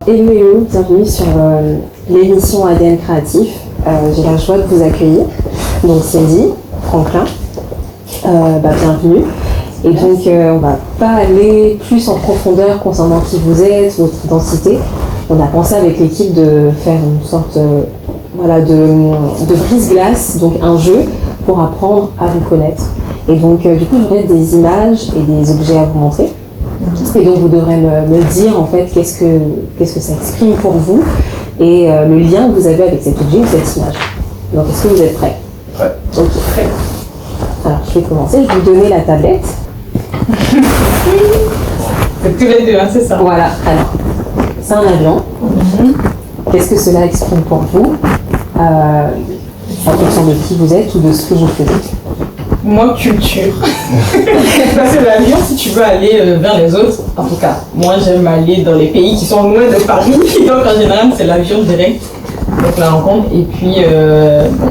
Hello, bienvenue sur l'émission ADN Créatif. J'ai la joie de vous accueillir. Donc Cindy, Franklin, bienvenue. Et donc on va pas aller plus en profondeur concernant qui vous êtes, votre identité. On a pensé avec l'équipe de faire une sorte de brise-glace, donc un jeu pour apprendre à vous connaître. Et donc du coup j'aurai des images et des objets à vous montrer. Et donc vous devrez me dire en fait qu'est-ce que ça exprime pour vous et le lien que vous avez avec cet objet ou cette image. Donc est-ce que vous êtes prêts? Ouais. Ok. Alors je vais commencer, je vais vous donner la tablette. C'est tous les deux, hein, c'est ça. Voilà, alors c'est un avion. Qu'est-ce que cela exprime pour vous en fonction de qui vous êtes ou de ce que vous faites? Moi, culture. Parce que l'avion, si tu veux aller vers les autres, en tout cas, moi j'aime aller dans les pays qui sont loin de Paris. Donc en général, c'est l'avion direct. Donc la rencontre. Et puis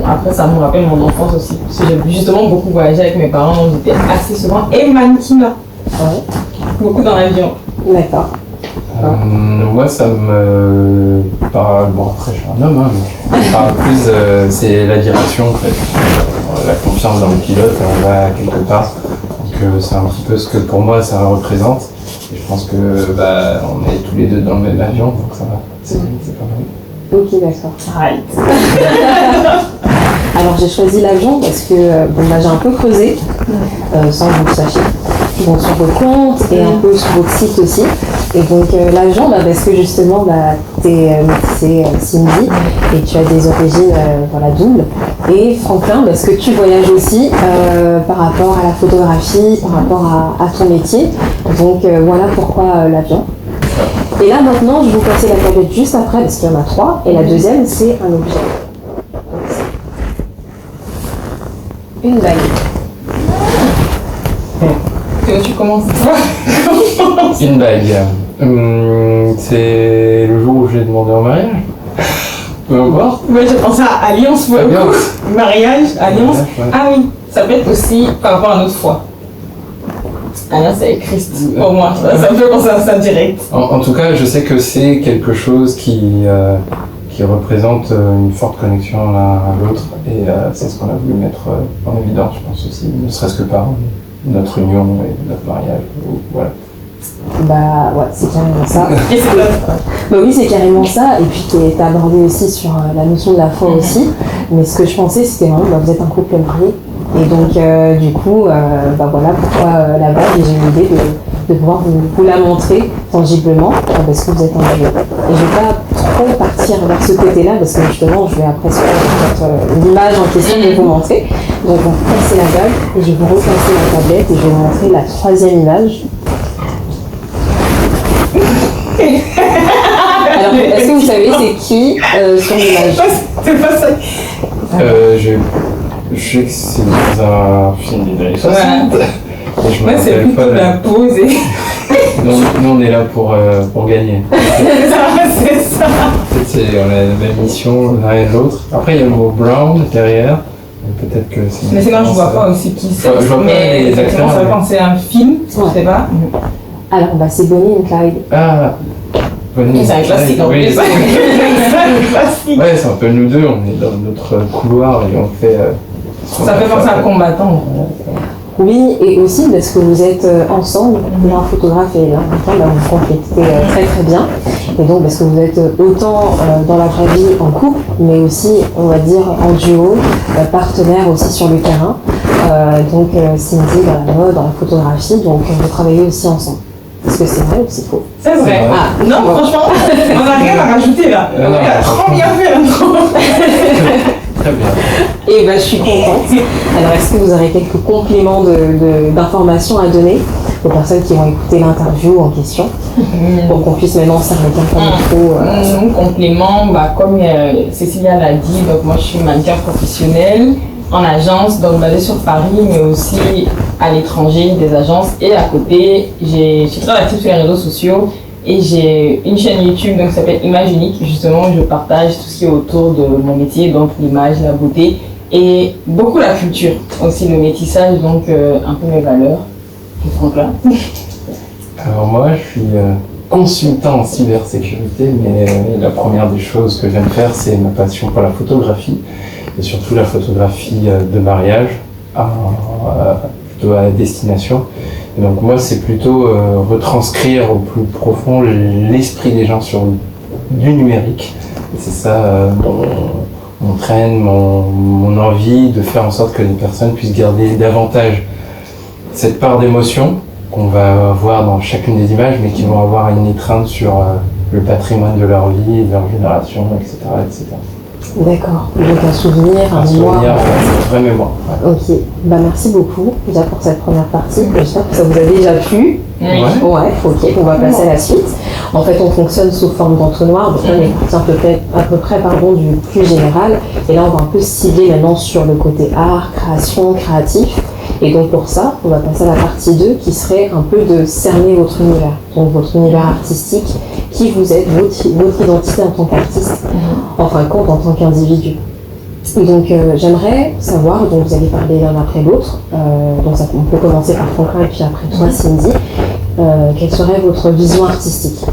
après, ça me rappelle mon enfance aussi. Parce que j'ai justement beaucoup voyagé avec mes parents. Donc j'étais assez souvent. Et mannequinat. Ouais. Beaucoup dans l'avion. D'accord. Moi, ça me parle. Bon, après, je suis un homme, hein, mais ça me parle plus. C'est la direction, en fait. La confiance dans le pilote, on va quelque part. Donc, c'est un petit peu ce que pour moi ça représente. Et je pense que on est tous les deux dans le même avion, donc ça va. C'est pas mal. Ok, d'accord. Right. Alors j'ai choisi l'avion parce que j'ai un peu creusé, sans que vous le sachiez, donc sur vos comptes et un peu sur votre site aussi. Et donc l'avion, parce que justement t'es métissé Cindy et tu as des origines doubles. Et Franklin, parce que tu voyages aussi par rapport à la photographie, par rapport à ton métier. Donc voilà pourquoi l'avion. Et là maintenant, je vais vous passer la tablette juste après parce qu'il y en a 3. Et la deuxième, c'est un objet. Une bague. Tu commences. Une bague. C'est le jour où j'ai demandé en mariage. Peu importe. Moi j'ai pensé à alliance, pour le coup. Mariage, alliance. Ouais. Ah oui, ça peut être aussi par rapport à notre foi. Alliance avec Christ, pour moi. Ça me fait penser à ça direct. En tout cas, je sais que c'est quelque chose qui représente une forte connexion l'un à l'autre. Et c'est ce qu'on a voulu mettre en évidence, je pense aussi, ne serait-ce que par notre union et notre mariage. Voilà. C'est carrément ça. Et c'est Oui, c'est carrément ça. Et puis t'as abordé aussi sur la notion de la foi aussi. Mais ce que je pensais, c'était vraiment, vous êtes un couple marié. Et donc, du coup, voilà pourquoi la bague. Et j'ai eu l'idée de pouvoir vous la montrer tangiblement, parce que vous êtes un duo. Et je vais pas trop partir vers ce côté-là, parce que justement, je vais après sur l'image en question de vous montrer. Donc, on va passer la bague, et je vais vous repasser la tablette, et je vais vous montrer la troisième image. Alors, est-ce que vous savez c'est qui sur l'image? C'est pas ça. Je sais que c'est dans un film des années 60. Et je me Moi, c'est rappelle plutôt pas la pause et. Nous, on est là pour gagner. C'est ça. En fait, on a la même mission l'un et l'autre. Après, il y a le mot Brown derrière. Peut-être que c'est. Mais c'est quand je vois pas aussi qui c'est. Je vois pas les acteurs. Ça va quand c'est un film, je sais pas. Alors, c'est Bonnie and Clyde. Ah, Bonnie. C'est un classique en Oui, plus. c'est un classique. ouais, c'est un peu nous deux, on est dans notre couloir et on fait. Ça fait penser à un combattant. Oui, et aussi parce que vous êtes ensemble, l'un photographe et l'un vous complétez très très bien. Et donc parce que vous êtes autant dans la vraie vie en couple, mais aussi, on va dire, en duo, partenaire aussi sur le terrain. Donc Cindy dans la mode, dans la photographie, donc vous travaillez aussi ensemble. Est-ce que c'est vrai ou c'est faux? C'est vrai. Ah, Non, bon. franchement, on n'a rien à rajouter là. Non, On a trop bien fait l'intro. Très bien. Et je suis contente. Alors, est-ce que vous aurez quelques compléments d'informations à donner aux personnes qui vont écouter l'interview en question pour qu'on puisse maintenant se remettre un peu Complément, comme Cécilia l'a dit, donc moi je suis mannequin professionnel en agence, donc basée sur Paris, mais aussi à l'étranger, des agences. Et à côté, je suis très active sur les réseaux sociaux. Et j'ai une chaîne YouTube donc, qui s'appelle Image Unique, justement où je partage tout ce qui est autour de mon métier, donc l'image, la beauté et beaucoup la culture, aussi le métissage, donc un peu mes valeurs. Et Franklin. Alors moi, je suis consultant en cybersécurité, mais la première des choses que j'aime faire, c'est ma passion pour la photographie, et surtout la photographie de mariage, plutôt à la destination. Et donc moi, c'est plutôt retranscrire au plus profond l'esprit des gens sur du numérique. Et c'est ça mon train, mon envie de faire en sorte que les personnes puissent garder davantage cette part d'émotion qu'on va voir dans chacune des images, mais qui vont avoir une étreinte sur le patrimoine de leur vie, de leur génération, etc. etc. D'accord, donc un souvenir, Un souvenir, une vraie mémoire. Ouais. Ok, bah merci beaucoup déjà pour cette première partie. J'espère que ça vous a déjà plu. Oui. Ouais, ok, on va passer à la suite. En fait, on fonctionne sous forme d'entonnoir, donc là on est parti à peu près du plus général. Et là, on va un peu cibler maintenant sur le côté art, création, créatif. Et donc pour ça, on va passer à la partie 2 qui serait un peu de cerner votre univers. Donc votre univers artistique, qui vous êtes, votre identité en tant qu'artiste, en fin de compte en tant qu'individu. Donc j'aimerais savoir, donc vous allez parler l'un après l'autre, donc ça, on peut commencer par Franklin et puis après toi Cindy, quelle serait votre vision artistique?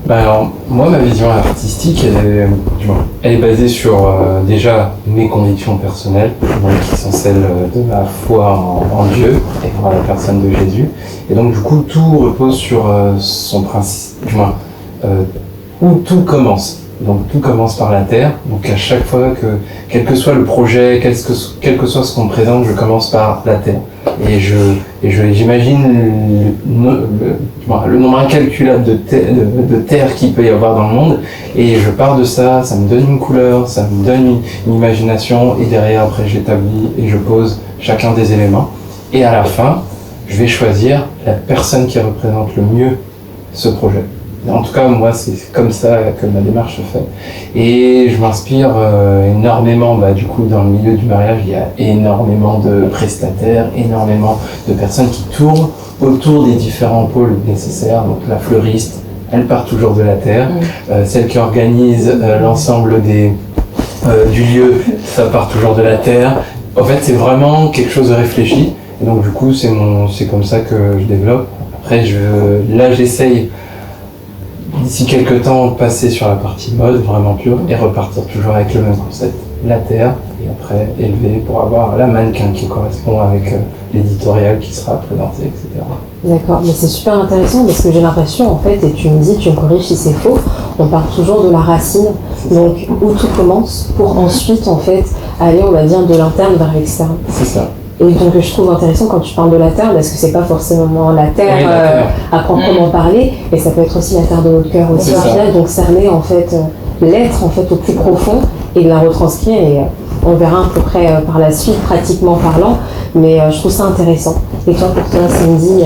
Alors, moi, ma vision artistique, elle est basée sur déjà mes convictions personnelles, donc, qui sont celles de ma foi en Dieu et en la personne de Jésus. Et donc, du coup, tout repose sur son principe, où tout commence. Donc, tout commence par la terre. Donc, à chaque fois quel que soit le projet, quel que soit ce qu'on me présente, je commence par la terre. Et j'imagine le nombre incalculable de terre qu'il peut y avoir dans le monde, et je pars de ça, ça me donne une couleur, ça me donne une imagination, et derrière après j'établis et je pose chacun des éléments, et à la fin je vais choisir la personne qui représente le mieux ce projet. En tout cas, moi, c'est comme ça que ma démarche se fait. Et je m'inspire énormément, du coup, dans le milieu du mariage, il y a énormément de prestataires, énormément de personnes qui tournent autour des différents pôles nécessaires. Donc la fleuriste, elle part toujours de la terre. Celle qui organise l'ensemble du lieu, ça part toujours de la terre. En fait, c'est vraiment quelque chose de réfléchi. Et donc, du coup, c'est comme ça que je développe. Après, j'essaye d'ici quelques temps passer sur la partie mode vraiment pure et repartir toujours avec le même concept, la terre, et après élever pour avoir la mannequin qui correspond avec l'éditorial qui sera présenté, etc. D'accord, mais c'est super intéressant parce que j'ai l'impression en fait, et tu me corriges si c'est faux, on part toujours de la racine, donc où tout commence pour ensuite en fait aller, on va dire, de l'interne vers l'externe. C'est ça. Et donc je trouve intéressant quand tu parles de la terre, parce que c'est pas forcément la terre, oui, la terre. À proprement parler, et ça peut être aussi la terre de notre cœur aussi au final, donc cerner en fait l'être en fait au plus profond et de la retranscrire, et on verra à peu près par la suite pratiquement parlant, mais je trouve ça intéressant. Et toi pour toi Cindy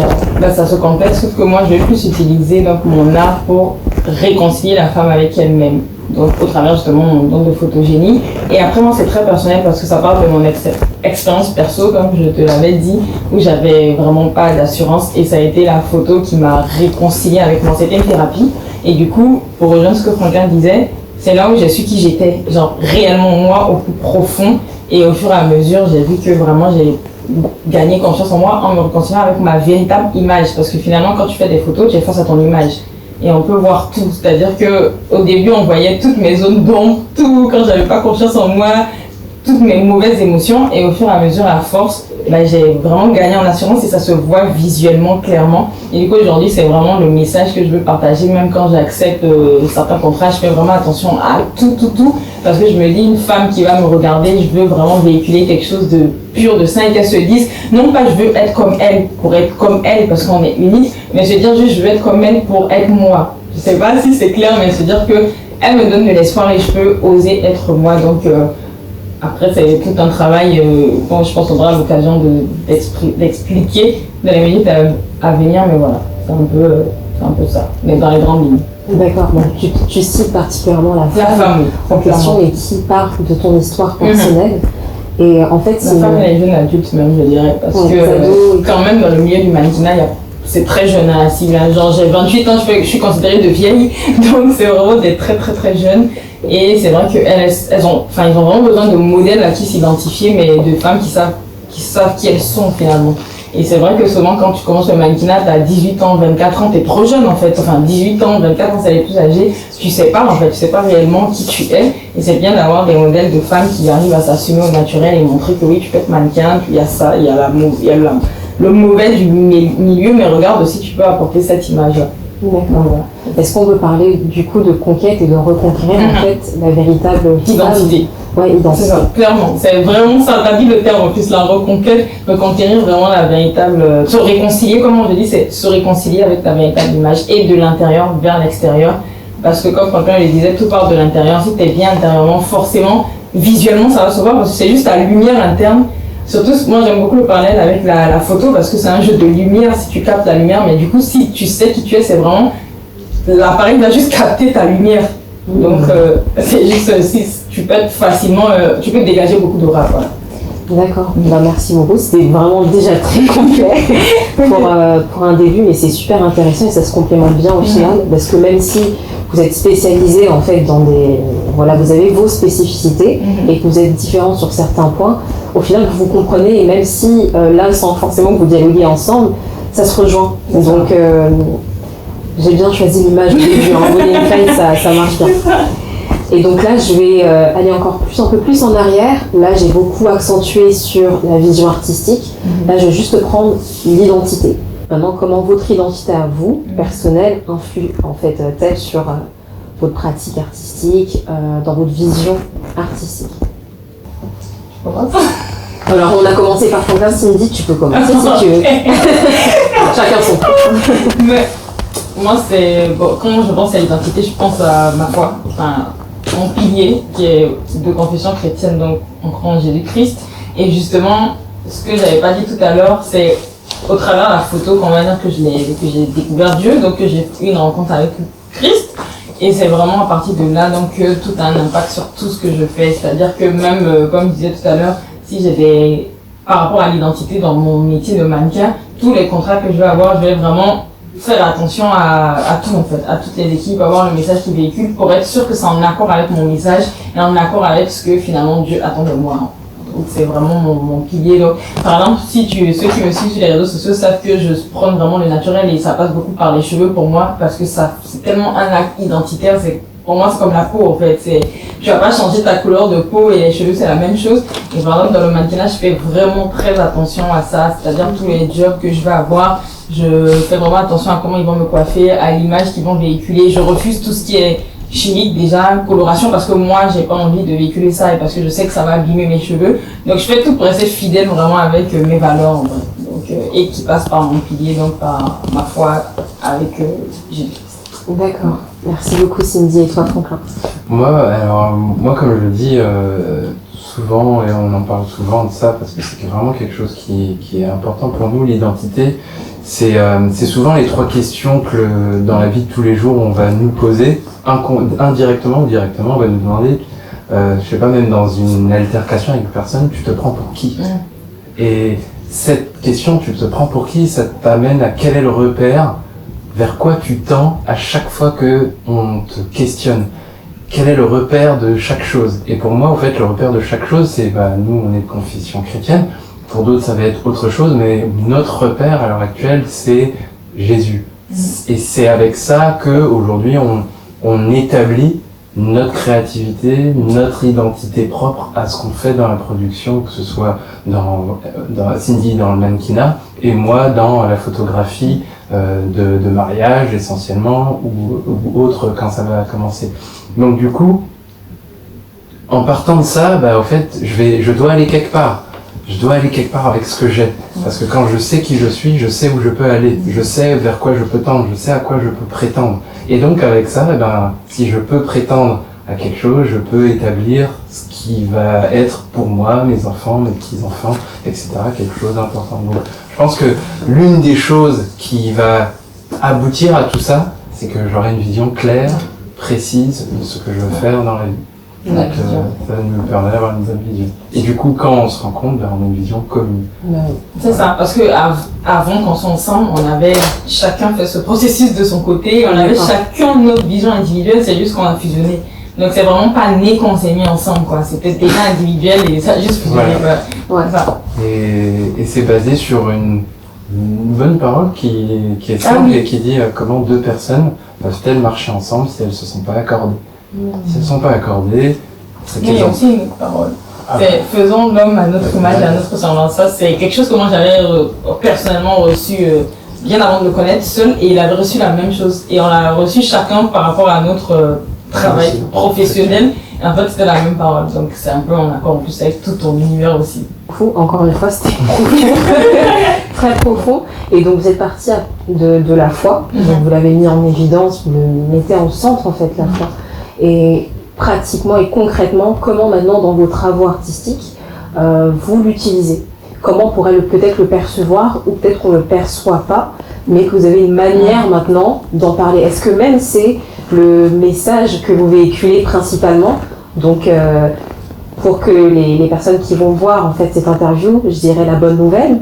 Ça se complète, sauf que moi je vais plus utiliser donc mon art pour réconcilier la femme avec elle-même. Donc au travers justement mon don de photogénie. Et après moi c'est très personnel parce que ça parle de mon expérience perso, comme je te l'avais dit, où j'avais vraiment pas d'assurance, et ça a été la photo qui m'a réconciliée avec moi. C'était une thérapie. Et du coup, pour rejoindre ce que Franklin disait, c'est là où j'ai su qui j'étais, genre réellement moi au plus profond. Et au fur et à mesure, j'ai vu que vraiment j'ai gagné confiance en moi en me réconciliant avec ma véritable image. Parce que finalement, quand tu fais des photos, tu es face à ton image. Et on peut voir tout, c'est-à-dire que au début on voyait toutes mes zones d'ombre, tout, quand j'avais pas confiance en moi, toutes mes mauvaises émotions, et au fur et à mesure, à force, j'ai vraiment gagné en assurance et ça se voit visuellement clairement. Et du coup aujourd'hui c'est vraiment le message que je veux partager. Même quand j'accepte certains contrats, je fais vraiment attention à tout, parce que je me dis, une femme qui va me regarder, je veux vraiment véhiculer quelque chose de pur, de sain, et qu'elle se dise, non pas je veux être comme elle pour être comme elle parce qu'on est unique, mais se dire juste je veux être comme elle pour être moi. Je sais pas si c'est clair, mais se dire que elle me donne de l'espoir et je peux oser être moi. Donc après c'est tout un travail, bon, je pense qu'on aura l'occasion d'expliquer dans les minutes à venir, mais voilà, c'est un peu ça, mais dans les grandes lignes. D'accord, donc tu cites particulièrement la femme en question et qui part de ton histoire personnelle. Et en fait, la femme et les jeunes adultes même, je dirais, parce que quand même dans le milieu du mannequinat, c'est très jeune à la cible. Genre j'ai 28 ans, je suis considérée de vieille, donc c'est vraiment des très très très jeunes. Et c'est vrai ils ont vraiment besoin de modèles à qui s'identifier, mais de femmes qui savent qui elles sont finalement. Et c'est vrai que souvent, quand tu commences le mannequinat, t'as 18 ans, 24 ans, t'es trop jeune en fait. Enfin, 18 ans, 24 ans, c'est les plus âgés. Tu sais pas en fait, tu sais pas réellement qui tu es. Et c'est bien d'avoir des modèles de femmes qui arrivent à s'assumer au naturel et montrer que oui, tu peux être mannequin, il y a ça, il y a le mauvais du milieu, mais regarde aussi, tu peux apporter cette image-là. D'accord. Voilà. Est-ce qu'on peut parler du coup de conquête et de reconquérir en fait la véritable identité? Ouais, identité. C'est ça, clairement. C'est vraiment ça, t'as dit le terme en plus, la reconquête, reconquérir vraiment la véritable. Se réconcilier, comme on le dit, c'est se réconcilier avec ta véritable image et de l'intérieur vers l'extérieur. Parce que comme quelqu'un le disait, tout part de l'intérieur. Si t'es bien intérieurement, forcément, visuellement, ça va se voir parce que c'est juste ta lumière interne. Surtout, moi j'aime beaucoup le parallèle avec la photo parce que c'est un jeu de lumière si tu captes la lumière, mais du coup, si tu sais qui tu es, c'est vraiment. L'appareil va juste capter ta lumière. Donc, c'est juste si tu peux être facilement. Tu peux dégager beaucoup d'aura. Voilà. D'accord, bah, merci beaucoup. C'était vraiment déjà très complet pour un début, mais c'est super intéressant et ça se complémente bien au final parce que même si vous êtes spécialisé en fait dans des. Voilà, vous avez vos spécificités et que vous êtes différents sur certains points, au final vous vous comprenez et même si là, sans forcément que vous dialoguiez ensemble, ça se rejoint. Donc, j'ai bien choisi l'image au début, en Bonnie and Clyde, ça marche bien. Et donc là, je vais aller un peu plus en arrière. Là, j'ai beaucoup accentué sur la vision artistique. Là, je vais juste prendre l'identité. Maintenant, comment votre identité à vous, personnelle, influe en fait telle sur votre pratique artistique, dans votre vision artistique. Alors, on a commencé par Franklin. Cindy, tu peux commencer si tu veux. Chacun son tour. Mais moi, quand je pense à l'identité, je pense à ma foi. Enfin, mon pilier, qui est de confession chrétienne, donc on croit en Jésus-Christ. Et justement, ce que j'avais pas dit tout à l'heure, c'est au travers de la photo qu'on va dire que j'ai découvert Dieu, donc que j'ai eu une rencontre avec Christ. Et c'est vraiment à partir de là donc que tout a un impact sur tout ce que je fais. C'est-à-dire que même, comme je disais tout à l'heure, si j'ai par rapport à l'identité dans mon métier de mannequin, tous les contrats que je vais avoir, je vais vraiment faire attention à tout en fait, à toutes les équipes, avoir le message qu'ils véhiculent pour être sûr que c'est en accord avec mon message et en accord avec ce que finalement Dieu attend de moi. Donc c'est vraiment mon pilier. Donc, par exemple, ceux qui me suivent sur les réseaux sociaux savent que je prône vraiment le naturel et ça passe beaucoup par les cheveux pour moi parce que c'est tellement un acte identitaire. Pour moi, c'est comme la peau en fait. Tu vas pas changer ta couleur de peau et les cheveux c'est la même chose. Et par exemple, dans le mannequinat, je fais vraiment très attention à ça. C'est-à-dire tous les jobs que je vais avoir, je fais vraiment attention à comment ils vont me coiffer, à l'image qu'ils vont véhiculer. Je refuse tout ce qui est chimique déjà, coloration, parce que moi j'ai pas envie de véhiculer ça et parce que je sais que ça va abîmer mes cheveux. Donc je fais tout pour rester fidèle vraiment avec mes valeurs en vrai. Donc, et qui passe par mon pilier, donc par ma foi avec Jésus. D'accord, merci beaucoup Cindy. Et toi Franklin? Moi comme je le dis souvent, et on en parle souvent de ça parce que c'est vraiment quelque chose qui est important pour nous, l'identité. C'est souvent les trois questions que dans la vie de tous les jours on va nous poser, indirectement ou directement, on va nous demander, je sais pas, même dans une altercation avec une personne, tu te prends pour qui? Et cette question, tu te prends pour qui, ça t'amène à quel est le repère, vers quoi tu tends à chaque fois que on te questionne. Quel est le repère de chaque chose? Et pour moi, en fait, le repère de chaque chose, c'est, nous, on est de confession chrétienne. Pour d'autres, ça va être autre chose, mais notre repère à l'heure actuelle, c'est Jésus. Et c'est avec ça que aujourd'hui, on établit notre créativité, notre identité propre à ce qu'on fait dans la production, que ce soit dans Cindy dans le mannequinat et moi dans la photographie de mariage essentiellement ou autre quand ça va commencer. Donc du coup, en partant de ça, au fait, je dois aller quelque part. Je dois aller quelque part avec ce que j'ai. Parce que quand je sais qui je suis, je sais où je peux aller. Je sais vers quoi je peux tendre. Je sais à quoi je peux prétendre. Et donc avec ça, si je peux prétendre à quelque chose, je peux établir ce qui va être pour moi, mes enfants, mes petits-enfants, etc. quelque chose d'important. Donc je pense que l'une des choses qui va aboutir à tout ça, c'est que j'aurai une vision claire, précise de ce que je veux faire dans la vie. Donc ça nous permet d'avoir une bonne vision. Et du coup, quand on se rencontre, on a une vision commune. C'est ça, parce que avant, quand on soit ensemble, on avait chacun fait ce processus de son côté, on avait chacun notre vision individuelle, c'est juste qu'on a fusionné. Donc c'est vraiment pas né qu'on s'est mis ensemble, quoi. C'était déjà individuel et ça a juste fusionné. Et c'est basé sur une Une bonne parole qui est simple oui. et qui dit comment deux personnes peuvent-elles marcher ensemble si elles ne se sont pas accordées. Si elles ne sont pas accordées, c'est Mais il y a aussi une autre parole. C'est faisons l'homme à notre image et à notre ressemblance. Ça, c'est quelque chose que moi j'avais personnellement reçu bien avant de le connaître seul, et il avait reçu la même chose. Et on l'a reçu chacun par rapport à notre travail professionnel. Et en fait, c'était la même parole. Donc c'est un peu en accord en plus avec tout ton univers aussi. Encore une fois, c'était très profond. Et donc vous êtes parti de la foi. Donc vous l'avez mis en évidence, vous le mettez en centre en fait, la foi. Et pratiquement et concrètement, comment maintenant dans vos travaux artistiques, vous l'utilisez? Comment on pourrait peut-être le percevoir, ou peut-être qu'on ne le perçoit pas, mais que vous avez une manière maintenant d'en parler. Est-ce que même c'est le message que vous véhiculez principalement, donc pour que les personnes qui vont voir en fait cette interview, je dirais la bonne nouvelle.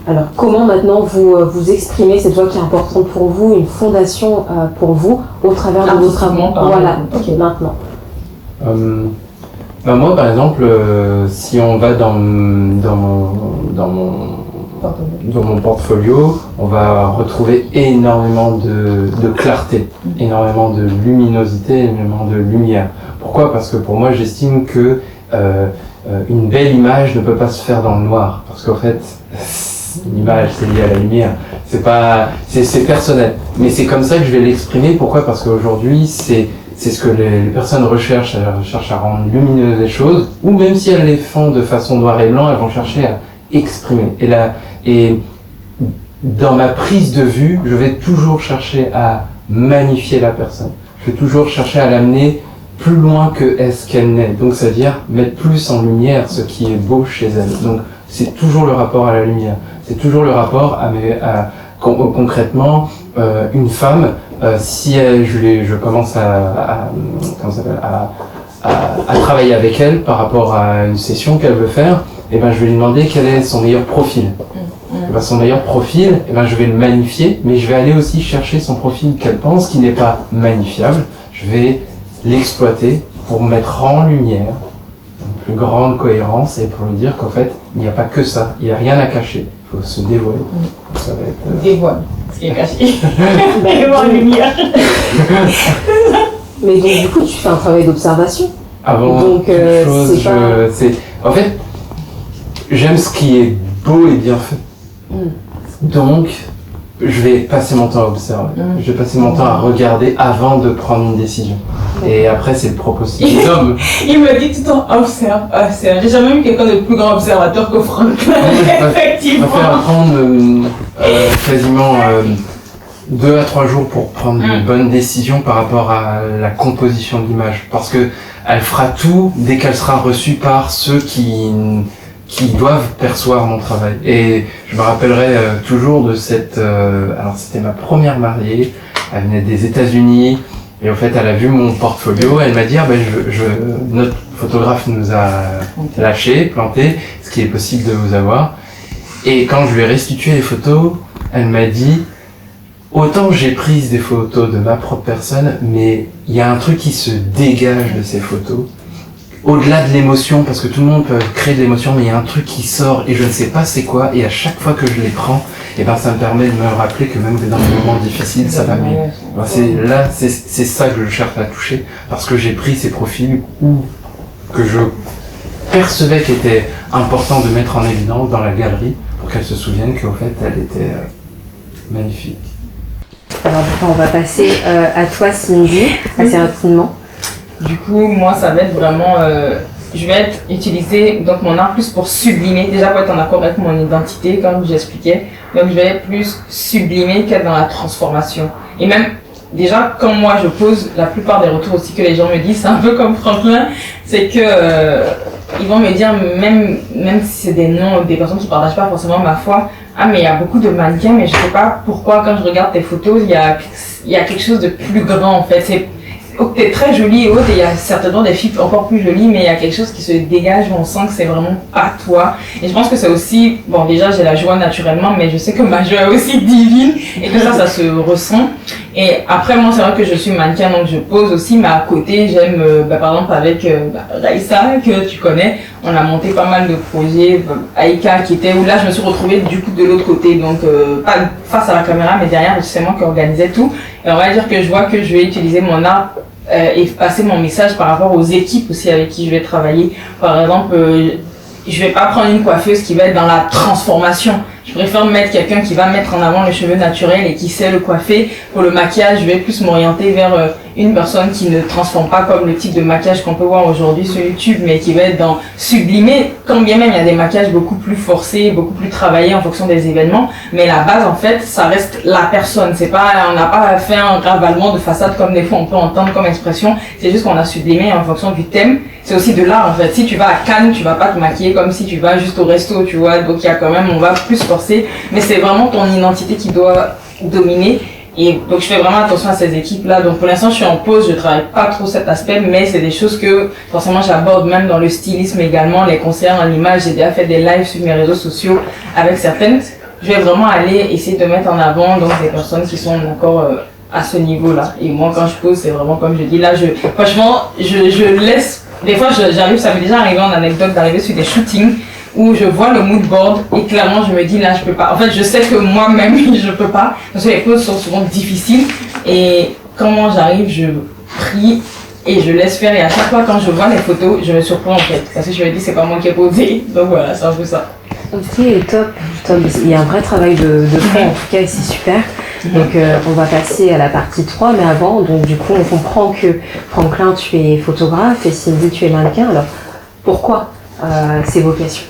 Alors comment maintenant vous exprimez cette voix qui est importante pour vous, une fondation pour vous au travers de vos travaux? Voilà, maintenant. Moi par exemple, si on va dans mon portfolio, on va retrouver énormément de clarté, énormément de luminosité, énormément de lumière. Pourquoi? Parce que pour moi j'estime que une belle image ne peut pas se faire dans le noir, parce qu'en fait l'image c'est lié à la lumière, c'est personnel, mais c'est comme ça que je vais l'exprimer. Pourquoi? Parce qu'aujourd'hui c'est ce que les personnes recherchent. Elles recherchent à rendre lumineuses les choses, ou même si elles les font de façon noir et blanc, elles vont chercher à exprimer. Et dans ma prise de vue, je vais toujours chercher à magnifier la personne. Je vais toujours chercher à l'amener plus loin que est-ce qu'elle n'est. Donc, c'est-à-dire mettre plus en lumière ce qui est beau chez elle. Donc, c'est toujours le rapport à la lumière. C'est toujours le rapport concrètement, une femme, si je commence à travailler avec elle par rapport à une session qu'elle veut faire, et ben je vais lui demander quel est son meilleur profil. Et ben son meilleur profil, et ben je vais le magnifier, mais je vais aller aussi chercher son profil qu'elle pense qui n'est pas magnifiable. Je vais l'exploiter pour mettre en lumière une plus grande cohérence et pour lui dire qu'en fait il n'y a pas que ça, il n'y a rien à cacher, il faut se dévoiler. Ça va être dévoile ce qui est caché. Dévoile lumière. Mais donc du coup tu fais un travail d'observation. Avant donc, toute chose, en fait, j'aime ce qui est beau et bien fait. Donc, je vais passer mon temps à observer. Je vais passer mon temps à regarder avant de prendre une décision. Et après, c'est le propos des hommes. Il me dit tout le temps, observe. J'ai jamais vu quelqu'un de plus grand observateur que Franck. Effectivement. On va faire prendre quasiment 2 à 3 jours pour prendre une bonne décision par rapport à la composition de l'image. Parce que elle fera tout dès qu'elle sera reçue par ceux qui doivent percevoir mon travail. Et je me rappellerai toujours de alors c'était ma première mariée, elle venait des États-Unis, et en fait elle a vu mon portfolio, elle m'a dit notre photographe nous a planté, ce qui est possible de vous avoir. Et quand je lui ai restitué les photos, elle m'a dit, autant j'ai pris des photos de ma propre personne, mais il y a un truc qui se dégage de ces photos. Au-delà de l'émotion, parce que tout le monde peut créer de l'émotion, mais il y a un truc qui sort et je ne sais pas c'est quoi, et à chaque fois que je les prends, et ben ça me permet de me rappeler que même dans les moments difficiles, ça va mieux. C'est ça que je cherche à toucher, parce que j'ai pris ces profils que je percevais qu'il était important de mettre en évidence dans la galerie, pour qu'elle se souvienne qu'au fait, elle était magnifique. Alors on va passer à toi Cindy, assez rapidement. Du coup, moi, ça va être vraiment... je vais utiliser donc mon art plus pour sublimer, déjà pour être en accord avec mon identité, comme j'expliquais. Donc, je vais être plus sublimer qu'être dans la transformation. Et même, déjà, quand moi je pose, la plupart des retours aussi que les gens me disent, c'est un peu comme Franklin, c'est que ils vont me dire, même si c'est des noms, des personnes qui ne partagent pas forcément ma foi, ah mais il y a beaucoup de mannequins, mais je sais pas pourquoi quand je regarde tes photos, il y a quelque chose de plus grand en fait. t'es très jolie et autres, et il y a certainement des filles encore plus jolies, mais il y a quelque chose qui se dégage où on sent que c'est vraiment pas toi. Et je pense que c'est aussi, bon déjà j'ai la joie naturellement, mais je sais que ma joie est aussi divine et que ça se ressent. Et après moi c'est vrai que je suis mannequin donc je pose aussi, mais à côté j'aime, par exemple avec Raïssa que tu connais, on a monté pas mal de projets, Aïka qui était où là je me suis retrouvée du coup de l'autre côté, donc pas face à la caméra mais derrière c'est moi qui organisais tout. Et on va dire que je vois que je vais utiliser mon art et passer mon message par rapport aux équipes aussi avec qui je vais travailler. Par exemple, je vais pas prendre une coiffeuse qui va être dans la transformation. Je préfère mettre quelqu'un qui va mettre en avant les cheveux naturels et qui sait le coiffer. Pour le maquillage, je vais plus m'orienter vers une personne qui ne transforme pas comme le type de maquillage qu'on peut voir aujourd'hui sur YouTube, mais qui va être dans sublimer. Quand bien même il y a des maquillages beaucoup plus forcés, beaucoup plus travaillés en fonction des événements, mais la base en fait, ça reste la personne. C'est pas, on n'a pas fait un ravalement de façade comme des fois on peut entendre comme expression. C'est juste qu'on a sublimé en fonction du thème. C'est aussi de l'art en fait. Si tu vas à Cannes, tu vas pas te maquiller comme si tu vas juste au resto, tu vois. Donc il y a quand même, on va plus forcer, mais c'est vraiment ton identité qui doit dominer. Et donc je fais vraiment attention à ces équipes-là. Donc pour l'instant je suis en pause, je travaille pas trop cet aspect, mais c'est des choses que forcément j'aborde même dans le stylisme également, les conseillers en image. J'ai déjà fait des lives sur mes réseaux sociaux avec certaines. Je vais vraiment aller essayer de mettre en avant donc des personnes qui sont encore à ce niveau-là. Et moi quand je pose, c'est vraiment comme je dis là, franchement je laisse. Des fois, j'arrive, ça m'est déjà arrivé en anecdote d'arriver sur des shootings où je vois le mood board et clairement je me dis là je peux pas. En fait, je sais que moi-même je peux pas parce que les poses sont souvent difficiles et quand j'arrive, je prie et je laisse faire et à chaque fois quand je vois les photos, je me surprends en fait parce que je me dis c'est pas moi qui ai posé. Donc voilà, c'est un peu ça. Ok, top. Il y a un vrai travail de fond en tout cas et c'est super. Donc on va passer à la partie 3, mais avant, donc du coup on comprend que Franklin tu es photographe et Cindy tu es mannequin. Alors pourquoi ces vocations?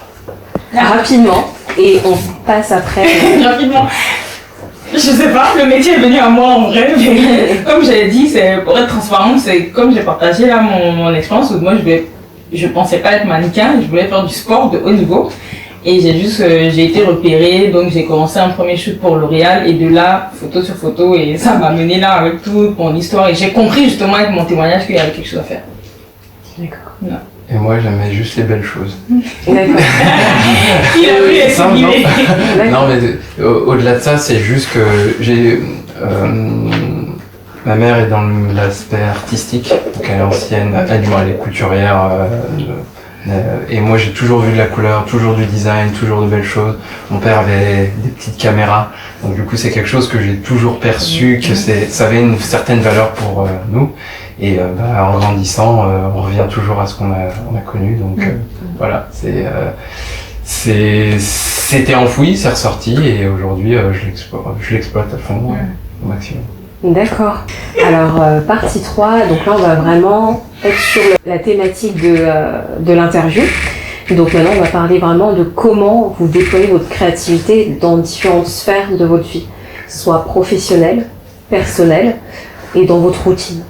Rapidement, et on passe après. Rapidement. Je sais pas, le métier est venu à moi en vrai, mais comme j'avais dit, c'est pour être transparente, c'est comme j'ai partagé là mon expérience où moi je pensais pas être mannequin, je voulais faire du sport de haut niveau. Et j'ai été repérée, donc j'ai commencé un premier shoot pour L'Oréal et de là, photo sur photo, et ça m'a mené là avec toute mon histoire et j'ai compris justement avec mon témoignage qu'il y avait quelque chose à faire. D'accord. Ouais. Et moi j'aimais juste les belles choses. D'accord. Il a vu et c'est Non mais au-delà de ça, c'est juste que j'ai... ma mère est dans l'aspect artistique, donc elle est ancienne, elle est couturière. Et moi j'ai toujours vu de la couleur, toujours du design, toujours de belles choses. Mon père avait des petites caméras, donc du coup c'est quelque chose que j'ai toujours perçu, que ça avait une certaine valeur pour nous. Et en grandissant, on revient toujours à ce qu'on a connu. Donc voilà, c'était enfoui, c'est ressorti et aujourd'hui je l'exploite à fond au maximum. D'accord. Alors, partie 3, donc là on va vraiment être sur la thématique de l'interview. Donc maintenant on va parler vraiment de comment vous déployez votre créativité dans différentes sphères de votre vie, soit professionnelle, personnelle et dans votre routine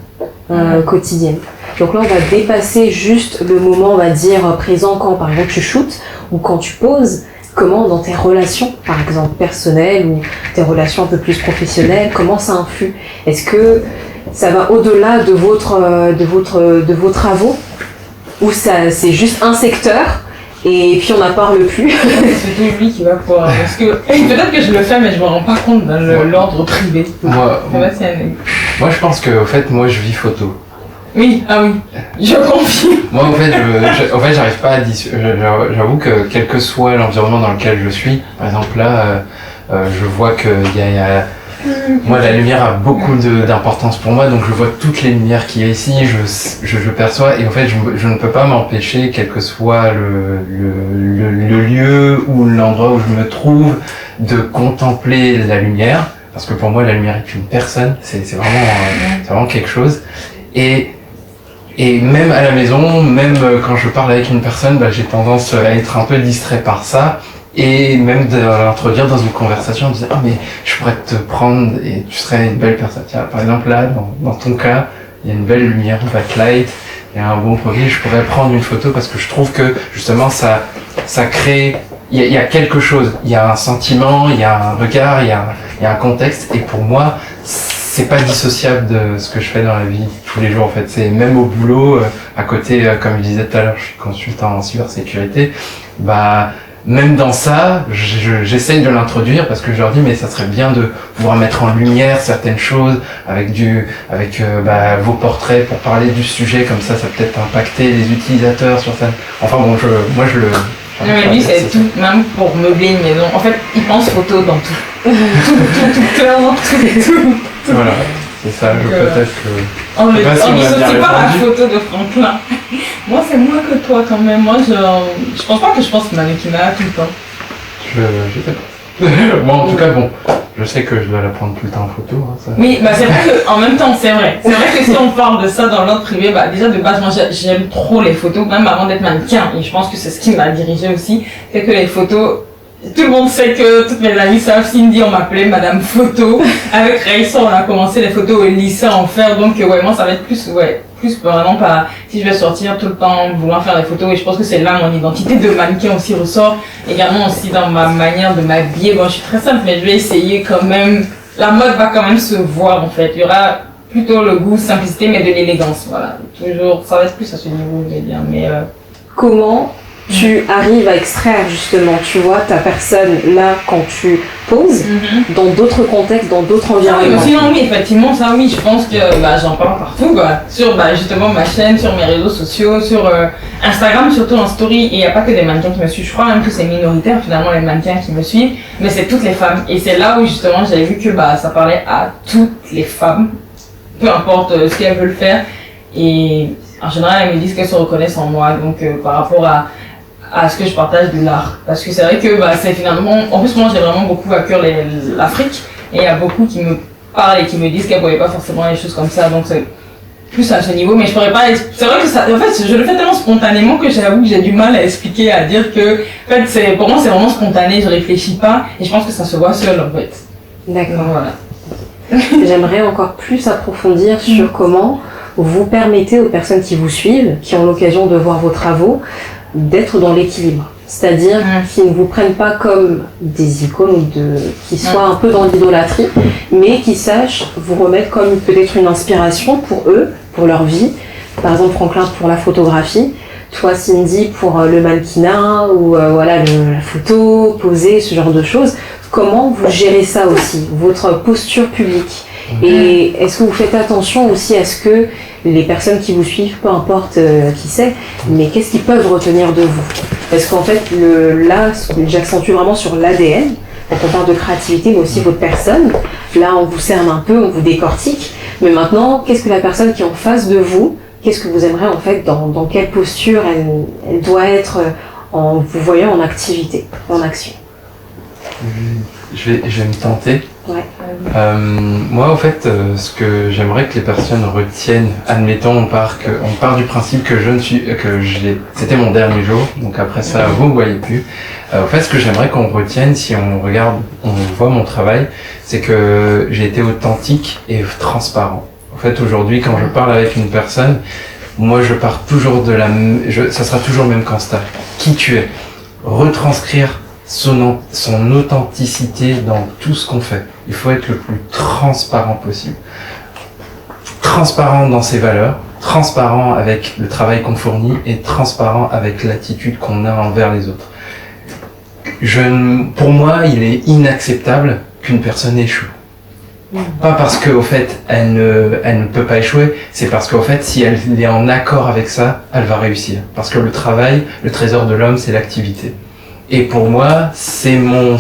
quotidienne. Donc là on va dépasser juste le moment, on va dire, présent quand par exemple tu shootes ou quand tu poses. Comment dans tes relations, par exemple personnelles ou tes relations un peu plus professionnelles, comment ça influe? Est-ce que ça va au-delà de vos travaux ou ça c'est juste un secteur et puis on n'en parle plus? C'est lui qui va pouvoir. Parce que peut-être que je le fais mais je me rends pas compte dans l'ordre privé. Moi je pense que au fait moi je vis photo. Oui, ah oui, je confie. Moi, en fait, j'arrive pas à j'avoue que quel que soit l'environnement dans lequel je suis, par exemple là, je vois que moi, la lumière a beaucoup d'importance pour moi, donc je vois toutes les lumières qu'il y a ici, je perçois, et en fait, je ne peux pas m'empêcher, quel que soit le lieu ou l'endroit où je me trouve, de contempler la lumière, parce que pour moi, la lumière est une personne, c'est vraiment quelque chose. Et même à la maison, même quand je parle avec une personne, j'ai tendance à être un peu distrait par ça. Et même de l'introduire dans une conversation en disant « Ah mais je pourrais te prendre et tu serais une belle personne. » Tiens, par exemple là, dans ton cas, il y a une belle lumière, une backlight, il y a un bon profil, je pourrais prendre une photo parce que je trouve que justement ça crée... Il y a quelque chose, il y a un sentiment, il y a un regard, il y a un contexte. Et pour moi, c'est pas dissociable de ce que je fais dans la vie tous les jours en fait. C'est même au boulot, à côté, comme je disais tout à l'heure, je suis consultant en cybersécurité. Bah même dans ça, j'essaye de l'introduire parce que je leur dis mais ça serait bien de pouvoir mettre en lumière certaines choses avec vos portraits pour parler du sujet, comme ça peut-être impacter les utilisateurs sur ça. Enfin bon, moi je le. Non mais lui c'est tout, même pour meubler une maison. En fait, il pense photo dans tout. tout, clairement, tout. Voilà, c'est ça, peut-être que... On ne dissocie pas la photo de Franklin. Moi c'est moins que toi quand même, moi je pense pas que je pense mannequinat tout le temps. Je sais pas. Moi en tout cas bon, je sais que je dois la prendre tout le temps en photo. Hein, ça. Oui, bah c'est vrai qu'en même temps c'est vrai. C'est vrai que si on parle de ça dans l'ordre privé, bah déjà de base moi j'aime trop les photos, même avant d'être mannequin. Et je pense que c'est ce qui m'a dirigée aussi, c'est que les photos... Tout le monde sait que toutes mes amies savent, Cindy on m'appelait Madame Photo. Avec Raissa on a commencé les photos au lycée à en faire, donc ouais moi ça va être plus vraiment pas si je vais sortir tout le temps vouloir faire des photos, et je pense que c'est là mon identité de mannequin aussi ressort, également aussi dans ma manière de m'habiller. Bon je suis très simple mais je vais essayer quand même, la mode va quand même se voir en fait, il y aura plutôt le goût simplicité mais de l'élégance, voilà, toujours ça va être plus à ce niveau je vais dire, mais Comment tu arrives à extraire justement, tu vois, ta personne là quand tu poses dans d'autres contextes, dans d'autres environnements? Sinon oui, effectivement, ça oui, je pense que j'en parle partout, sur justement ma chaîne, sur mes réseaux sociaux, sur Instagram, surtout en story, et il n'y a pas que des mannequins qui me suivent, je crois même que c'est minoritaire finalement les mannequins qui me suivent, mais c'est toutes les femmes, et c'est là où justement j'avais vu que ça parlait à toutes les femmes, peu importe ce qu'elles veulent faire, et en général elles me disent qu'elles se reconnaissent en moi, donc par rapport à ce que je partage de l'art, parce que c'est vrai que c'est finalement, en plus moi j'ai vraiment beaucoup à cœur l'Afrique, et il y a beaucoup qui me parlent et qui me disent qu'elles ne voyaient pas forcément les choses comme ça, donc c'est plus à ce niveau, mais je pourrais pas, c'est vrai que ça, en fait je le fais tellement spontanément que j'avoue que j'ai du mal à expliquer, à dire que en fait pour moi c'est vraiment spontané, je réfléchis pas, et je pense que ça se voit seul en fait. D'accord. Voilà. J'aimerais encore plus approfondir sur comment vous permettez aux personnes qui vous suivent, qui ont l'occasion de voir vos travaux, d'être dans l'équilibre, c'est-à-dire qu'ils ne vous prennent pas comme des icônes qui soient un peu dans l'idolâtrie, mais qui sachent vous remettre comme peut-être une inspiration pour eux, pour leur vie. Par exemple Franklin pour la photographie, toi Cindy pour le mannequinat ou la photo, poser, ce genre de choses. Comment vous gérez ça aussi, votre posture publique? Et est-ce que vous faites attention aussi à ce que les personnes qui vous suivent, peu importe qui c'est, mais qu'est-ce qu'ils peuvent retenir de vous? Parce qu'en fait, là, j'accentue vraiment sur l'ADN, quand on parle de créativité, mais aussi votre personne. Là, on vous cerne un peu, on vous décortique. Mais maintenant, qu'est-ce que la personne qui est en face de vous, qu'est-ce que vous aimeriez en fait, dans quelle posture elle doit être en vous voyant en activité, en action? Je vais me tenter. Ouais. Moi, en fait, ce que j'aimerais que les personnes retiennent, admettons, on part du principe que c'était mon dernier jour, donc après ça, vous ne me voyez plus. En fait, ce que j'aimerais qu'on retienne, si on voit mon travail, c'est que j'ai été authentique et transparent. En fait, aujourd'hui, quand je parle avec une personne, moi, je pars toujours ça sera toujours le même constat. Qui tu es? Retranscrire son authenticité dans tout ce qu'on fait. Il faut être le plus transparent possible. Transparent dans ses valeurs, transparent avec le travail qu'on fournit et transparent avec l'attitude qu'on a envers les autres. Pour moi, il est inacceptable qu'une personne échoue. Pas parce qu'au fait, elle ne peut pas échouer, c'est parce qu'au fait, si elle est en accord avec ça, elle va réussir. Parce que le travail, le trésor de l'homme, c'est l'activité. Et pour moi, c'est mon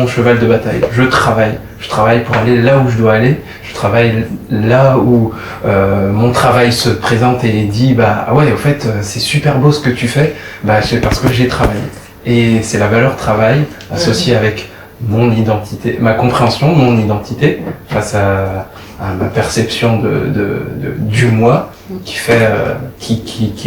cheval de bataille. Je travaille pour aller là où je dois aller. Je travaille là où mon travail se présente et dit ouais, au fait, c'est super beau ce que tu fais. C'est parce que j'ai travaillé. Et c'est la valeur travail associée avec mon identité, ma compréhension, mon identité face à ma perception du moi qui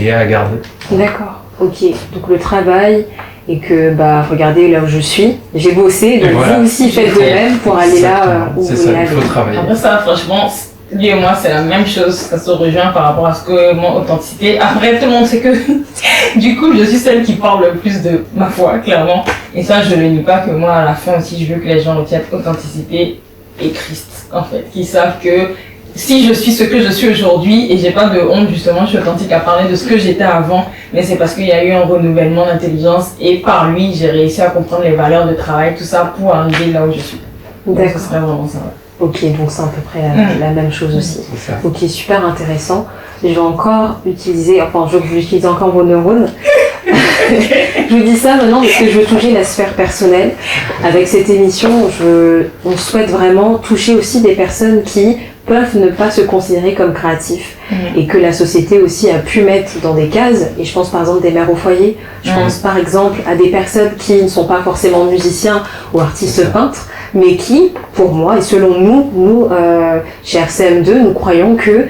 est à garder. D'accord. Ok. Donc le travail. Et que, regardez là où je suis, j'ai bossé, donc voilà. Vous aussi faites de même pour aller là où vous voulez aller. Il faut travailler. Après ça, franchement, lui et moi, c'est la même chose, ça se rejoint par rapport à ce que mon authenticité. Après, tout le monde sait que, du coup, je suis celle qui parle le plus de ma foi, clairement. Et ça, je ne le nie pas que moi, à la fin aussi, je veux que les gens retiennent authenticité et Christ. en fait, qui savent que si je suis ce que je suis aujourd'hui, et j'ai pas de honte justement, je suis authentique à parler de ce que j'étais avant, mais c'est parce qu'il y a eu un renouvellement d'intelligence et par lui j'ai réussi à comprendre les valeurs de travail, tout ça pour arriver là où je suis. D'accord. Ce serait vraiment ça. Ok, donc c'est à peu près la même chose aussi. C'est ça. Ok, super intéressant. Je vais encore utiliser, enfin je veux que vous utilisez encore vos neurones. Je vous dis ça maintenant parce que je veux toucher la sphère personnelle. Avec cette émission, on souhaite vraiment toucher aussi des personnes qui peuvent ne pas se considérer comme créatifs et que la société aussi a pu mettre dans des cases. Et je pense par exemple des mères au foyer, je pense par exemple à des personnes qui ne sont pas forcément musiciens ou artistes peintres, mais qui, pour moi et selon nous chez RCM2, nous croyons que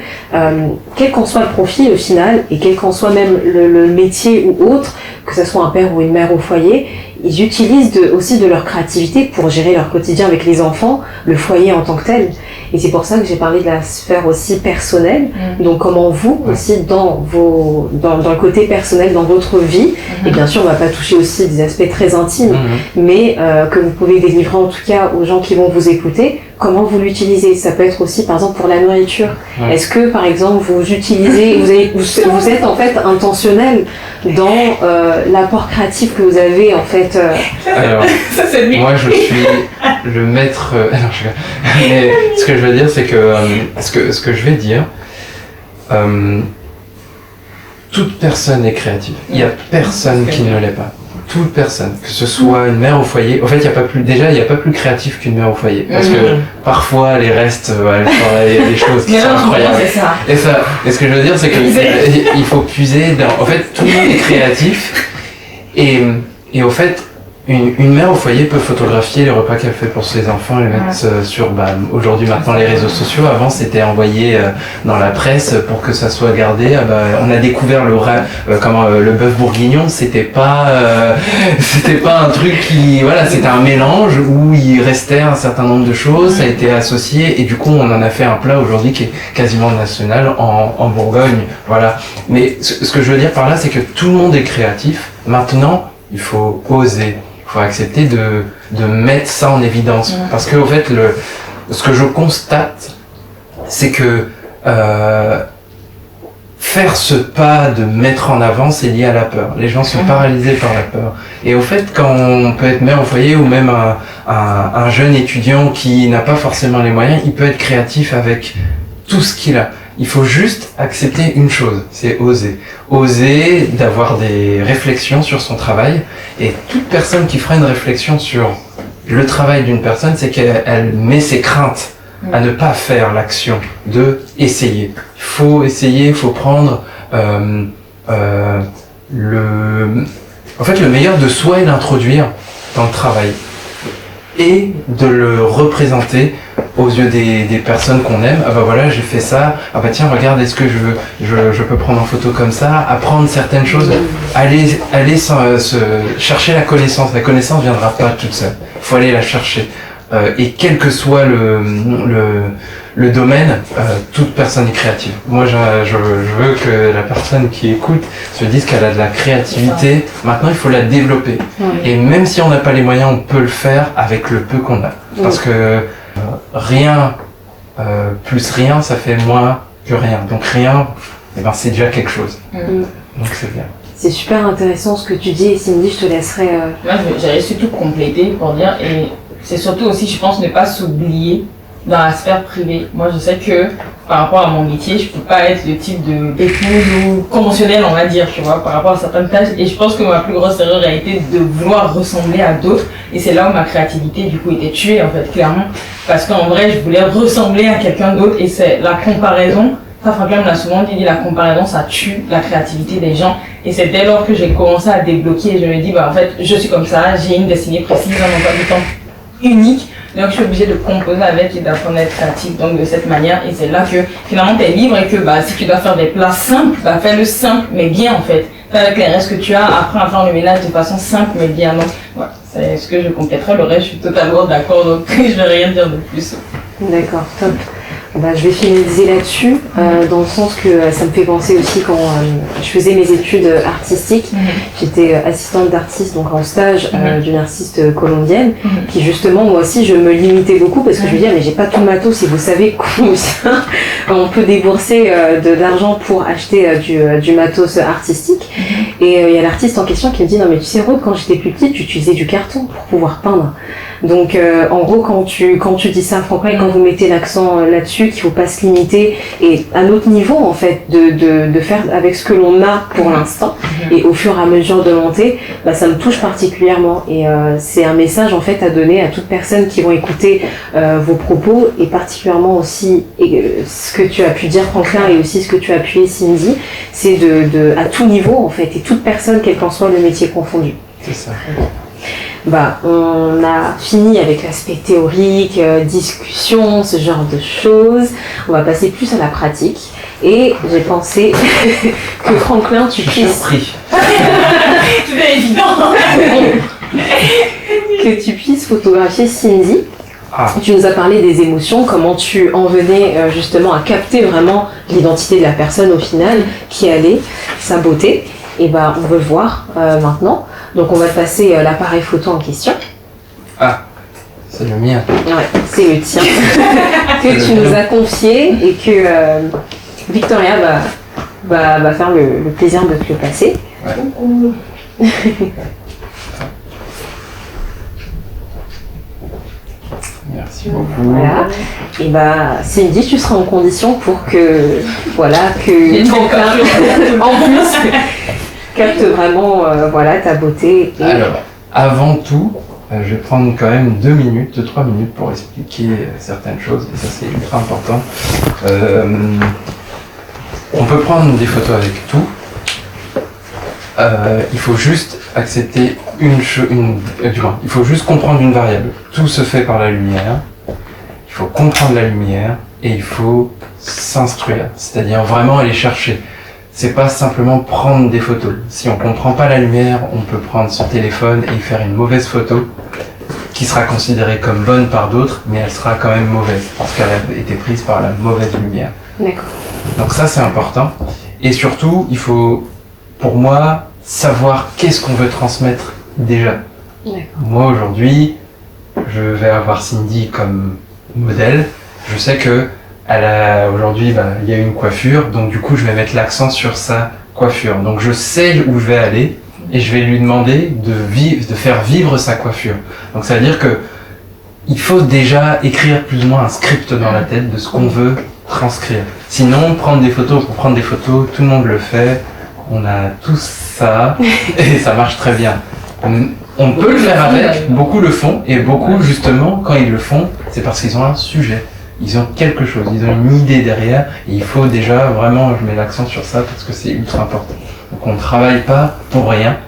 quel qu'en soit le profil au final et quel qu'en soit même le métier ou autre, que ce soit un père ou une mère au foyer, ils utilisent aussi de leur créativité pour gérer leur quotidien avec les enfants, le foyer en tant que tel. Et c'est pour ça que j'ai parlé de la sphère aussi personnelle. Donc comment vous aussi dans le côté personnel, dans votre vie, et bien sûr on va pas toucher aussi des aspects très intimes, mais que vous pouvez délivrer en tout cas aux gens qui vont vous écouter, comment vous l'utilisez. Ça peut être aussi par exemple pour la nourriture. Est-ce que par exemple vous utilisez, vous êtes en fait intentionnel dans l'apport créatif que vous avez en fait. Alors, Ça, c'est lui. moi je suis le maître. Non, mais ce que je veux dire, c'est que ce que je vais dire, toute personne est créative. Il n'y a personne qui ne l'est pas. Toute personne, que ce soit une mère au foyer. En fait, il n'y a pas plus créatif qu'une mère au foyer. Parce que parfois, les restes, il y a des choses qui sont incroyables. C'est ça. Et ce que je veux dire, c'est qu'il faut puiser dans. En fait, tout le monde est créatif. Et au fait, une mère au foyer peut photographier les repas qu'elle fait pour ses enfants et les mettre sur, aujourd'hui maintenant les réseaux sociaux. Avant c'était envoyé dans la presse pour que ça soit gardé. On a découvert le bœuf bourguignon, c'était pas un truc qui, voilà, c'était un mélange où il restait un certain nombre de choses, ça a été associé et du coup on en a fait un plat aujourd'hui qui est quasiment national en Bourgogne, voilà. Mais ce que je veux dire par là, c'est que tout le monde est créatif. Maintenant, il faut oser. Il faut accepter de mettre ça en évidence. Parce que, au fait, ce que je constate, c'est que faire ce pas de mettre en avant, c'est lié à la peur. Les gens sont paralysés par la peur. Et au fait, quand on peut être mère au foyer ou même un jeune étudiant qui n'a pas forcément les moyens, il peut être créatif avec tout ce qu'il a. Il faut juste accepter une chose, c'est oser. Oser d'avoir des réflexions sur son travail. Et toute personne qui fera une réflexion sur le travail d'une personne, c'est qu'elle met ses craintes à ne pas faire l'action de essayer. Il faut essayer, il faut prendre en fait, le meilleur de soi et l'introduire dans le travail. Et de le représenter aux yeux des personnes qu'on aime. Ah bah voilà, j'ai fait ça. Ah bah tiens, regarde, est-ce que je peux prendre en photo comme ça, apprendre certaines choses, aller chercher la connaissance. La connaissance viendra pas toute seule. Il faut aller la chercher. Et quel que soit le domaine, toute personne est créative. Moi, je veux que la personne qui écoute se dise qu'elle a de la créativité. Maintenant, il faut la développer. Et même si on n'a pas les moyens, on peut le faire avec le peu qu'on a. Parce que rien plus rien, ça fait moins que rien. Donc rien, c'est déjà quelque chose. Donc c'est bien. C'est super intéressant ce que tu dis, et Cindy, je te laisserai... Moi, j'allais surtout compléter pour dire, et c'est surtout aussi, je pense, ne pas s'oublier dans la sphère privée. Moi, je sais que par rapport à mon métier, je peux pas être le type d'épouse ou conventionnelle, on va dire, tu vois, par rapport à certaines tâches. Et je pense que ma plus grosse erreur a été de vouloir ressembler à d'autres. Et c'est là où ma créativité, du coup, était tuée, en fait, clairement. Parce qu'en vrai, je voulais ressembler à quelqu'un d'autre. Et c'est la comparaison. Ça, Franklin me l'a souvent dit, la comparaison, ça tue la créativité des gens. Et c'est dès lors que j'ai commencé à débloquer. Et je me dis, en fait, je suis comme ça, j'ai une destinée précise, un emploi du temps unique. Donc je suis obligée de composer avec et d'apprendre à être créative donc de cette manière, et c'est là que finalement tu es libre et que si tu dois faire des plats simples, fais-le simple mais bien en fait. Avec les restes que tu as, apprends à faire le ménage de façon simple mais bien. Donc voilà, c'est ce que je compléterai, le reste je suis totalement d'accord, donc je vais rien dire de plus. D'accord, top. Je vais finaliser là-dessus, dans le sens que ça me fait penser aussi quand je faisais mes études artistiques. J'étais assistante d'artiste, donc en stage d'une artiste colombienne, qui justement, moi aussi, je me limitais beaucoup parce que je me disais, mais j'ai pas tout le matos et vous savez combien on peut débourser de l'argent pour acheter du matos artistique. Et il y a l'artiste en question qui me dit, non mais tu sais Rose, quand j'étais plus petite, j'utilisais du carton pour pouvoir peindre. Donc en gros, quand tu dis ça, Franklin, et quand vous mettez l'accent là-dessus, qu'il faut pas se limiter, et à notre niveau en fait, de faire avec ce que l'on a pour l'instant, et au fur et à mesure de monter, ça me touche particulièrement. Et c'est un message en fait à donner à toutes personnes qui vont écouter vos propos, et particulièrement aussi ce que tu as pu dire Franklin, et aussi ce que tu as appuyé Cindy, c'est à tout niveau en fait, et toute personne, quel qu'en soit le métier confondu. C'est ça. On a fini avec l'aspect théorique, discussion, ce genre de choses. On va passer plus à la pratique. Et j'ai pensé que Franklin, tu puisses... C'était évident. que tu puisses photographier Cindy. Tu nous as parlé des émotions, comment tu en venais justement à capter vraiment l'identité de la personne au final, qui allait, sa beauté. Et on veut le voir maintenant. Donc on va te passer l'appareil photo en question. Ah, c'est le mien. Ouais, c'est le tien. que tu nous as confié et que Victoria va faire le plaisir de te le passer. Ouais. Merci beaucoup. Voilà. Et Cindy, tu seras en condition pour que Franklin, en plus, capte vraiment ta beauté. Et... Alors, avant tout, je vais prendre quand même 2 minutes, 3 minutes pour expliquer certaines choses, et ça c'est ultra important. On peut prendre des photos avec tout. Il faut juste accepter il faut juste comprendre une variable. Tout se fait par la lumière. Il faut comprendre la lumière et il faut s'instruire, c'est-à-dire vraiment aller chercher. C'est pas simplement prendre des photos. Si on comprend pas la lumière, on peut prendre son téléphone et y faire une mauvaise photo qui sera considérée comme bonne par d'autres, mais elle sera quand même mauvaise parce qu'elle a été prise par la mauvaise lumière. D'accord. Donc ça c'est important. Et surtout, il faut, pour moi, savoir qu'est-ce qu'on veut transmettre déjà. D'accord. Moi aujourd'hui, je vais avoir Cindy comme modèle. Je sais que aujourd'hui, il y a une coiffure, donc du coup, je vais mettre l'accent sur sa coiffure. Donc je sais où je vais aller et je vais lui demander de faire vivre sa coiffure. Donc ça veut dire que il faut déjà écrire plus ou moins un script dans la tête de ce qu'on veut transcrire. Sinon, prendre des photos pour prendre des photos, tout le monde le fait. On a tous ça et ça marche très bien. On peut le faire avec, beaucoup le font, et beaucoup justement, quand ils le font, c'est parce qu'ils ont un sujet. Ils ont quelque chose, ils ont une idée derrière, et il faut déjà vraiment, je mets l'accent sur ça parce que c'est ultra important. Donc on ne travaille pas pour rien,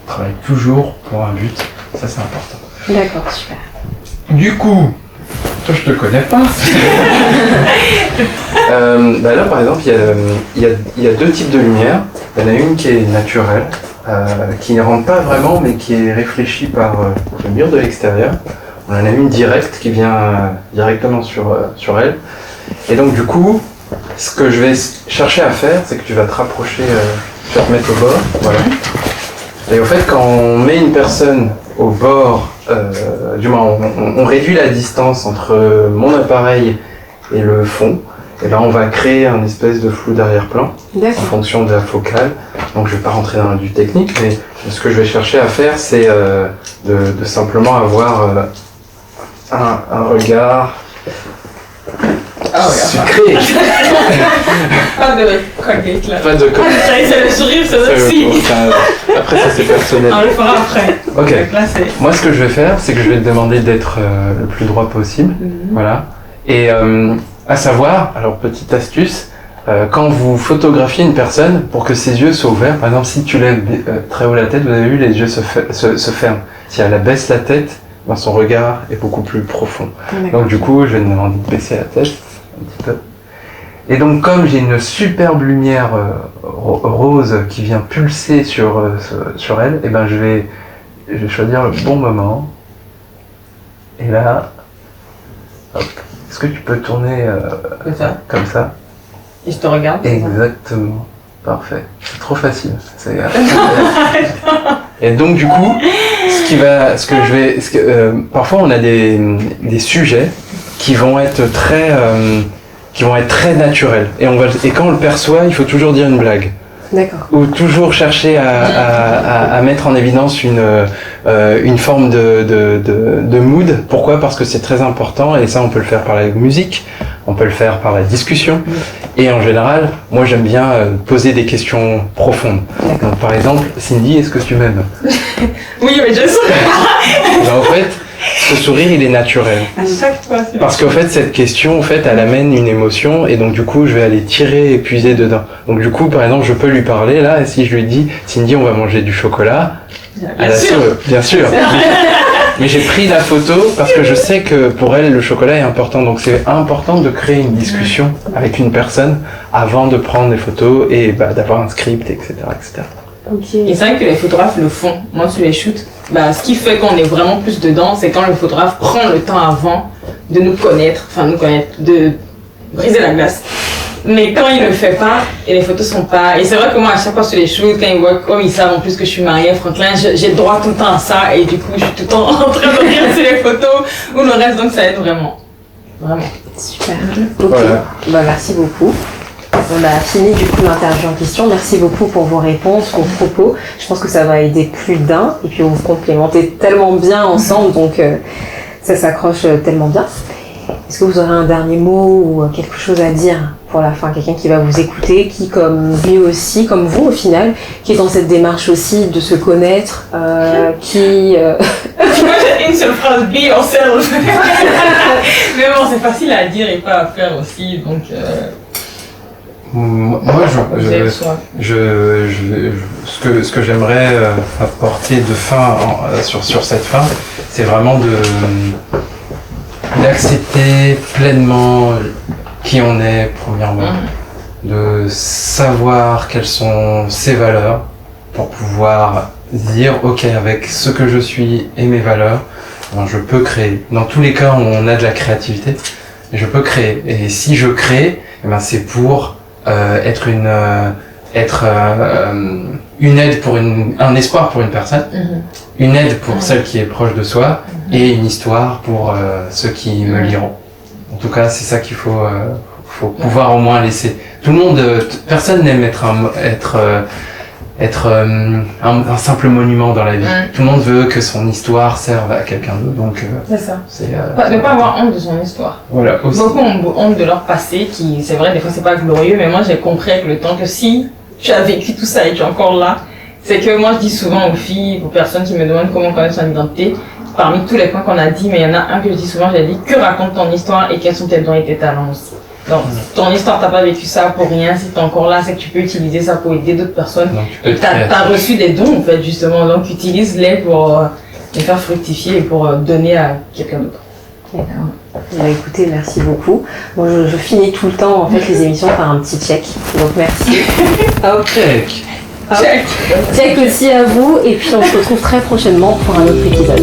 on travaille toujours pour un but, ça c'est important. D'accord, super. Du coup, toi je te connais pas. Là par exemple, il y a 2 types de lumière. Il y en a une qui est naturelle, qui ne rentre pas vraiment, mais qui est réfléchie par le mur de l'extérieur. On en a une directe qui vient directement sur elle. Et donc du coup, ce que je vais chercher à faire, c'est que tu vas te rapprocher, tu vas te mettre au bord, voilà. Et au fait, quand on met une personne au bord, du moins on réduit la distance entre mon appareil et le fond, et là on va créer un espèce de flou d'arrière-plan en fonction de la focale. Donc je ne vais pas rentrer dans du technique, mais ce que je vais chercher à faire, c'est de simplement avoir un regard sucré. Pas de Colgate là. Pas de Colgate. C'est le sourire, c'est aussi. Après ça c'est personnel. On le fera après. Ok. Là, moi ce que je vais faire, c'est que je vais te demander d'être le plus droit possible. Voilà. Et à savoir, alors petite astuce, quand vous photographiez une personne, pour que ses yeux soient ouverts, par exemple si tu lèves très haut la tête, vous avez vu, les yeux se ferment. Si elle abaisse la tête, son regard est beaucoup plus profond. Donc du coup, je vais te demander de baisser la tête un petit peu. Et donc comme j'ai une superbe lumière rose qui vient pulser sur elle, et je vais choisir le bon moment. Et là, hop, est-ce que tu peux tourner comme ça? Et je te regarde. Exactement. Parfait. C'est trop facile. Et donc du coup, parfois on a des sujets qui vont être très naturels. Et quand on le perçoit, il faut toujours dire une blague. D'accord. Ou toujours chercher à mettre en évidence une forme de mood. Pourquoi? Parce que c'est très important, et ça on peut le faire par la musique, on peut le faire par la discussion. Et en général, moi j'aime bien poser des questions profondes. Donc par exemple, Cindy, est-ce que tu m'aimes? Oui, mais je sais. En fait, ce sourire, il est naturel. À chaque fois. Parce qu'en fait, cette question, en fait, elle amène une émotion, et donc du coup, je vais aller tirer et puiser dedans. Donc du coup, par exemple, je peux lui parler là, et si je lui dis, Cindy, on va manger du chocolat, bien sûr. Mais j'ai pris la photo parce que je sais que pour elle, le chocolat est important. Donc c'est important de créer une discussion avec une personne avant de prendre des photos et d'avoir un script, etc., etc. Okay. Et c'est vrai que les photographes le font. Moi, sur les shoots, ce qui fait qu'on est vraiment plus dedans, c'est quand le photographe prend le temps avant de nous connaître, de briser la glace. Mais quand il ne le fait pas, et les photos sont pas... Et c'est vrai que moi, à chaque fois sur les shoots, quand ils voient, comme ils savent en plus que je suis mariée, Franklin, j'ai droit tout le temps à ça, et du coup, je suis tout le temps en train de regarder sur les photos, ou le reste, donc ça aide vraiment. Vraiment. Super. Ok. Voilà. Merci beaucoup. On a fini du coup l'interview en question. Merci beaucoup pour vos réponses, vos propos. Je pense que ça va aider plus d'un. Et puis vous vous complémentez tellement bien ensemble, donc ça s'accroche tellement bien. Est-ce que vous aurez un dernier mot ou quelque chose à dire pour la fin? Quelqu'un qui va vous écouter, qui comme lui aussi, comme vous au final, qui est dans cette démarche aussi de se connaître, qui... Moi j'ai une seule phrase, be yourself. Mais bon, c'est facile à dire et pas à faire aussi, donc... Moi, ce que j'aimerais apporter de fin sur cette fin, c'est vraiment d'accepter pleinement qui on est, premièrement, de savoir quelles sont ses valeurs pour pouvoir dire ok, avec ce que je suis et mes valeurs, je peux créer. Dans tous les cas où on a de la créativité, je peux créer. Et si je crée, c'est pour être une aide pour un espoir pour une personne, une aide pour celle qui est proche de soi, et une histoire pour ceux qui me liront. En tout cas, c'est ça qu'il faut pouvoir au moins laisser. Tout le monde, personne n'aime être un simple monument dans la vie. Tout le monde veut que son histoire serve à quelqu'un d'autre. Donc, c'est ça. Ne pas avoir honte de son histoire. Voilà, aussi. Beaucoup ont honte de leur passé, qui, c'est vrai, des fois c'est pas glorieux, mais moi j'ai compris avec le temps que si tu as vécu tout ça et tu es encore là, c'est que moi je dis souvent aux filles, aux personnes qui me demandent comment connaître son identité, parmi tous les points qu'on a dit, mais il y en a un que je dis souvent, j'ai dit que raconte ton histoire et quels sont tes dons et tes talents aussi. Donc, ton histoire, t'as pas vécu ça pour rien. Si t'es encore là, c'est que tu peux utiliser ça pour aider d'autres personnes. Et t'as reçu des dons, en fait, justement. Donc, utilise-les pour les faire fructifier et pour donner à quelqu'un d'autre. Écoutez, merci beaucoup. Bon, je finis tout le temps, en fait, les émissions par un petit check. Donc, merci. Hop. Check. Check aussi à vous. Et puis, on se retrouve très prochainement pour un autre épisode.